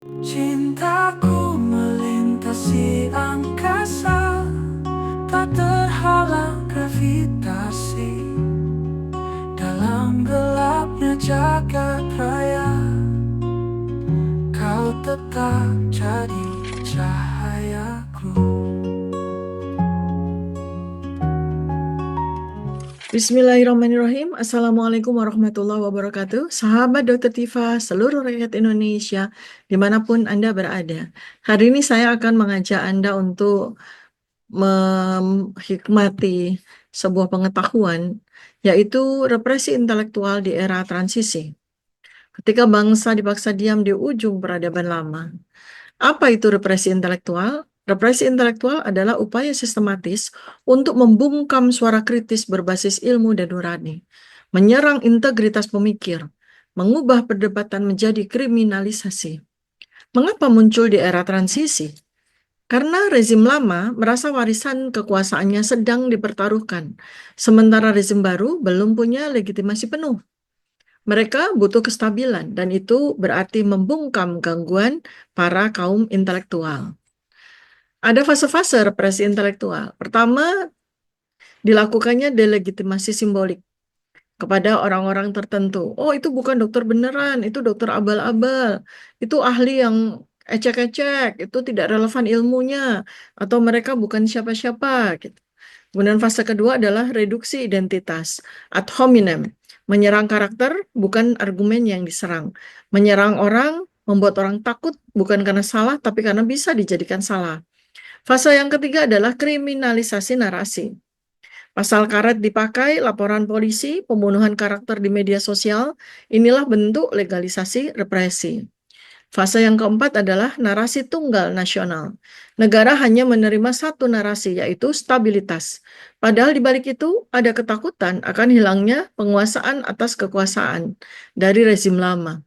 Cintaku melintasi angkasa, tak terhalang gravitasi. Dalam gelapnya jagat raya, kau tetap jadi cahayaku. Bismillahirrahmanirrahim. Assalamualaikum warahmatullahi wabarakatuh. Sahabat Dokter Tifa, seluruh rakyat Indonesia, dimanapun Anda berada. Hari ini saya akan mengajak Anda untuk menghikmati sebuah pengetahuan, yaitu represi intelektual di era transisi. Ketika bangsa dipaksa diam di ujung peradaban lama. Apa itu represi intelektual? Represi intelektual adalah upaya sistematis untuk membungkam suara kritis berbasis ilmu dan nurani, menyerang integritas pemikir, mengubah perdebatan menjadi kriminalisasi. Mengapa muncul di era transisi? Karena rezim lama merasa warisan kekuasaannya sedang dipertaruhkan, sementara rezim baru belum punya legitimasi penuh. Mereka butuh kestabilan, dan itu berarti membungkam gangguan para kaum intelektual. Ada fase-fase represi intelektual. Pertama, dilakukannya delegitimasi simbolik kepada orang-orang tertentu. Oh, itu bukan dokter beneran, itu dokter abal-abal, itu ahli yang ecek-ecek, itu tidak relevan ilmunya, atau mereka bukan siapa-siapa, gitu. Kemudian fase kedua adalah reduksi identitas, ad hominem, menyerang karakter, bukan argumen yang diserang. Menyerang orang, membuat orang takut, bukan karena salah, tapi karena bisa dijadikan salah. Fase yang ketiga adalah kriminalisasi narasi. Pasal karet dipakai, laporan polisi, pembunuhan karakter di media sosial, inilah bentuk legalisasi represi. Fase yang keempat adalah narasi tunggal nasional. Negara hanya menerima satu narasi, yaitu stabilitas. Padahal di balik itu ada ketakutan akan hilangnya penguasaan atas kekuasaan dari rezim lama.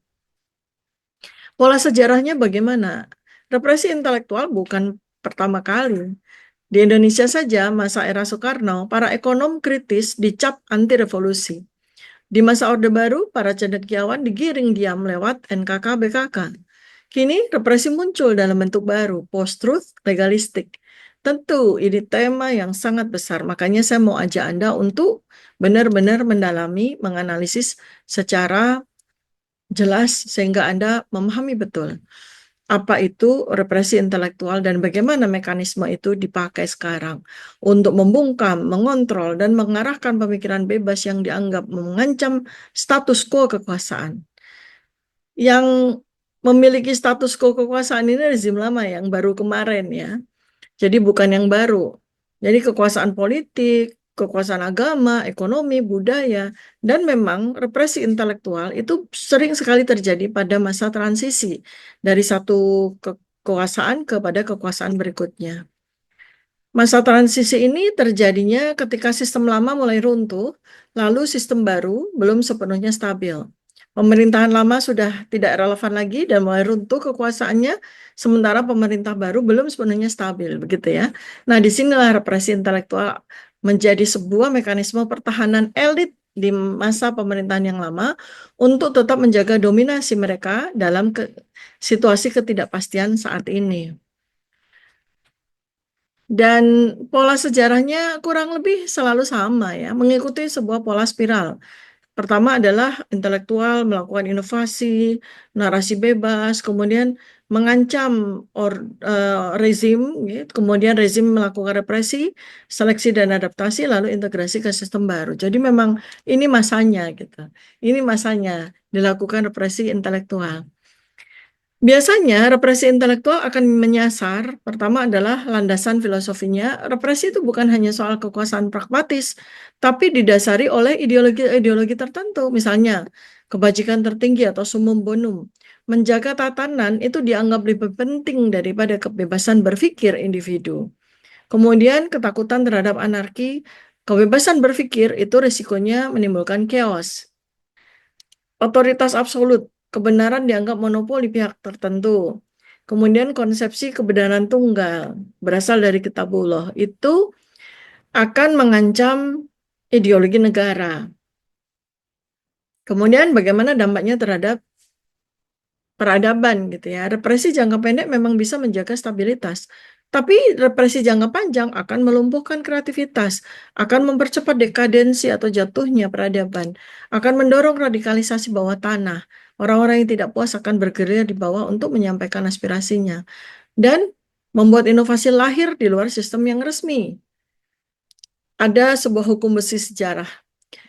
Pola sejarahnya bagaimana? Represi intelektual bukan pertama kali. Di Indonesia saja, masa era Soekarno, para ekonom kritis dicap anti-revolusi. Di masa Orde Baru, para cendekiawan digiring diam lewat NKK-BKK. Kini, represi muncul dalam bentuk baru, post-truth, legalistik. Tentu, ini tema yang sangat besar, makanya saya mau ajak Anda untuk benar-benar mendalami, menganalisis secara jelas, sehingga Anda memahami betul apa itu represi intelektual dan bagaimana mekanisme itu dipakai sekarang untuk membungkam, mengontrol, dan mengarahkan pemikiran bebas yang dianggap mengancam status quo kekuasaan. Yang memiliki status quo kekuasaan ini rezim lama yang baru kemarin ya. Jadi bukan yang baru. Jadi kekuasaan politik, kekuasaan agama, ekonomi, budaya, dan memang represi intelektual itu sering sekali terjadi pada masa transisi dari satu kekuasaan kepada kekuasaan berikutnya. Masa transisi ini terjadinya ketika sistem lama mulai runtuh, lalu sistem baru belum sepenuhnya stabil. Pemerintahan lama sudah tidak relevan lagi dan mulai runtuh kekuasaannya, sementara pemerintah baru belum sepenuhnya stabil, begitu ya. Nah, disinilah represi intelektual menjadi sebuah mekanisme pertahanan elit di masa pemerintahan yang lama untuk tetap menjaga dominasi mereka dalam situasi ketidakpastian saat ini. Dan pola sejarahnya kurang lebih selalu sama ya, mengikuti sebuah pola spiral. Pertama adalah intelektual melakukan inovasi, narasi bebas, kemudian mengancam rezim, ya, kemudian rezim melakukan represi, seleksi dan adaptasi, lalu integrasi ke sistem baru. Jadi memang ini masanya gitu. Ini masanya dilakukan represi intelektual. Biasanya represi intelektual akan menyasar, pertama adalah landasan filosofinya. Represi itu bukan hanya soal kekuasaan pragmatis, tapi didasari oleh ideologi-ideologi tertentu. Misalnya, kebajikan tertinggi atau summum bonum. Menjaga tatanan itu dianggap lebih penting daripada kebebasan berpikir individu. Kemudian ketakutan terhadap anarki, kebebasan berpikir itu risikonya menimbulkan chaos. Otoritas absolut, kebenaran dianggap monopoli pihak tertentu. Kemudian konsepsi kebenaran tunggal berasal dari Kitabullah itu akan mengancam ideologi negara. Kemudian bagaimana dampaknya terhadap peradaban gitu ya. Represi jangka pendek memang bisa menjaga stabilitas, tapi represi jangka panjang akan melumpuhkan kreativitas, akan mempercepat dekadensi atau jatuhnya peradaban, akan mendorong radikalisasi bawah tanah. Orang-orang yang tidak puas akan bergerilya di bawah untuk menyampaikan aspirasinya dan membuat inovasi lahir di luar sistem yang resmi. Ada sebuah hukum besi sejarah.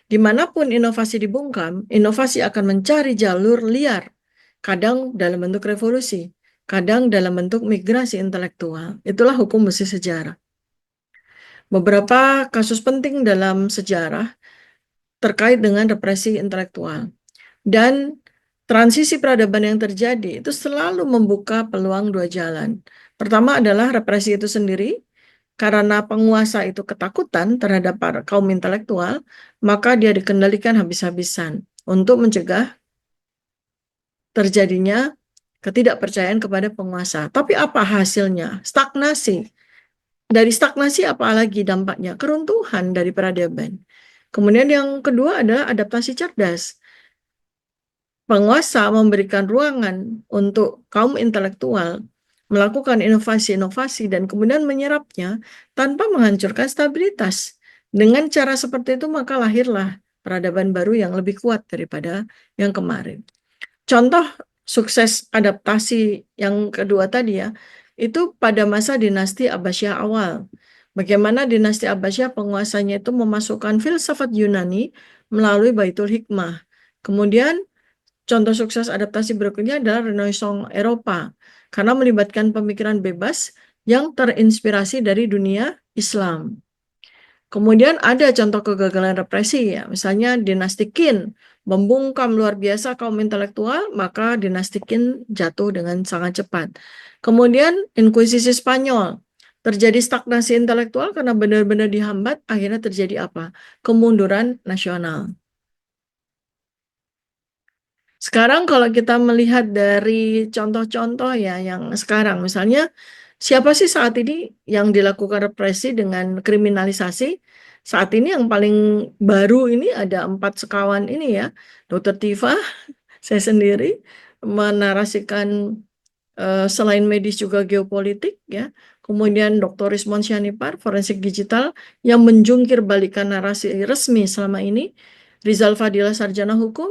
Dimanapun inovasi dibungkam, inovasi akan mencari jalur liar, kadang dalam bentuk revolusi, kadang dalam bentuk migrasi intelektual. Itulah hukum besi sejarah. Beberapa kasus penting dalam sejarah terkait dengan represi intelektual. Dan transisi peradaban yang terjadi itu selalu membuka peluang dua jalan. Pertama adalah represi itu sendiri, karena penguasa itu ketakutan terhadap para kaum intelektual, maka dia dikendalikan habis-habisan untuk mencegah terjadinya ketidakpercayaan kepada penguasa. Tapi apa hasilnya? Stagnasi. Dari stagnasi apa lagi dampaknya? Keruntuhan dari peradaban. Kemudian yang kedua adalah adaptasi cerdas. Penguasa memberikan ruangan untuk kaum intelektual melakukan inovasi-inovasi dan kemudian menyerapnya tanpa menghancurkan stabilitas. Dengan cara seperti itu maka lahirlah peradaban baru yang lebih kuat daripada yang kemarin. Contoh sukses adaptasi yang kedua tadi ya, itu pada masa dinasti Abbasiyah awal. Bagaimana dinasti Abbasiyah penguasanya itu memasukkan filsafat Yunani melalui Baitul Hikmah. Kemudian contoh sukses adaptasi berikutnya adalah Renaissance Eropa, karena melibatkan pemikiran bebas yang terinspirasi dari dunia Islam. Kemudian ada contoh kegagalan represi ya, misalnya dinasti Qin membungkam luar biasa kaum intelektual, maka dinasti Qin jatuh dengan sangat cepat. Kemudian Inkuisisi Spanyol, terjadi stagnasi intelektual karena benar-benar dihambat, akhirnya terjadi apa? Kemunduran nasional. Sekarang kalau kita melihat dari contoh-contoh ya yang sekarang, misalnya siapa sih saat ini yang dilakukan represi dengan kriminalisasi? Saat ini yang paling baru ini ada 4 sekawan ini ya, Dr. Tifa, saya sendiri menarasikan selain medis juga geopolitik ya. Kemudian Dr. Rismon Syanipar, forensik digital yang menjungkir balikan narasi resmi selama ini. Rizal Fadila, sarjana hukum,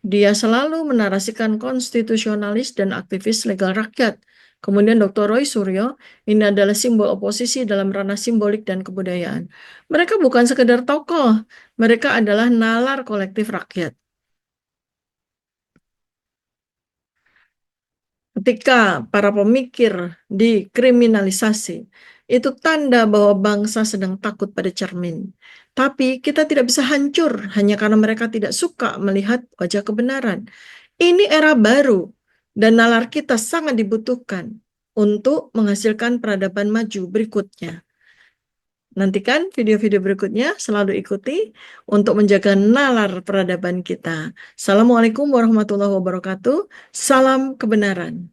dia selalu menarasikan konstitusionalis dan aktivis legal rakyat. Kemudian Dr. Roy Suryo, ini adalah simbol oposisi dalam ranah simbolik dan kebudayaan. Mereka bukan sekedar tokoh, mereka adalah nalar kolektif rakyat. Ketika para pemikir dikriminalisasi, itu tanda bahwa bangsa sedang takut pada cermin. Tapi kita tidak bisa hancur hanya karena mereka tidak suka melihat wajah kebenaran. Ini era baru dan nalar kita sangat dibutuhkan untuk menghasilkan peradaban maju berikutnya. Nantikan video-video berikutnya, selalu ikuti untuk menjaga nalar peradaban kita. Assalamualaikum warahmatullahi wabarakatuh. Salam kebenaran.